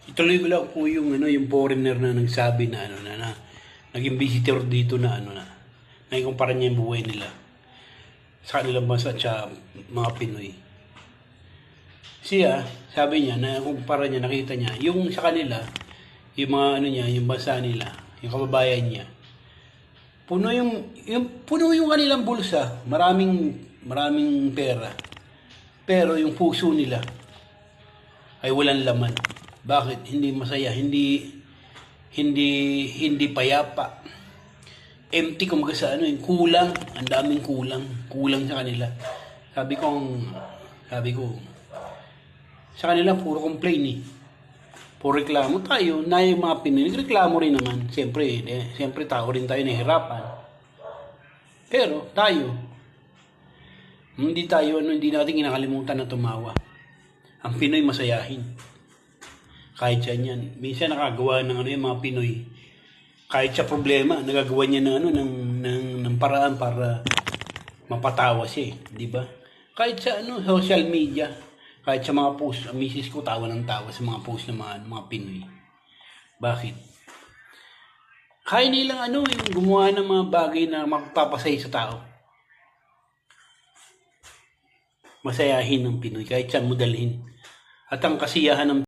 Ituloy ko lang po yung yung foreigner na nagsabi na na naging visitor dito na na ikumpara niya yung buhay nila sa kanilang bansa at sa mga Pinoy. Siya, sabi niya, na kumpara niya, nakita niya, yung sa kanila, yung mga niya, yung bansa nila, yung kababayan niya, puno yung kanilang bulsa, maraming pera. Pero yung puso nila ay walang laman. Bakit? Hindi masaya, hindi payapa. Empty kumaga sa yung kulang, ang daming kulang sa kanila. Sabi ko, sa kanila puro complain eh. Puro reklamo tayo, na yung mga Pinoy, reklamo rin naman. Siyempre tao rin tayo nahihirapan. Pero tayo, hindi natin kinakalimutan na tumawa. Ang Pinoy masayahin. Kahit yan. Minsan nakagawa ng yung mga Pinoy. Kahit sa problema, nagagawa niya ng paraan para mapatawa siya, di ba? Kahit sa social media, kahit sa mga post, ang misis ko tawa ng tawa sa mga post ng mga Pinoy. Bakit? Kaya nilang yung gumawa ng mga bagay na magpapasaya sa tao. Masayahin ng Pinoy kahit saan mo dalhin. At ang kasiyahan ng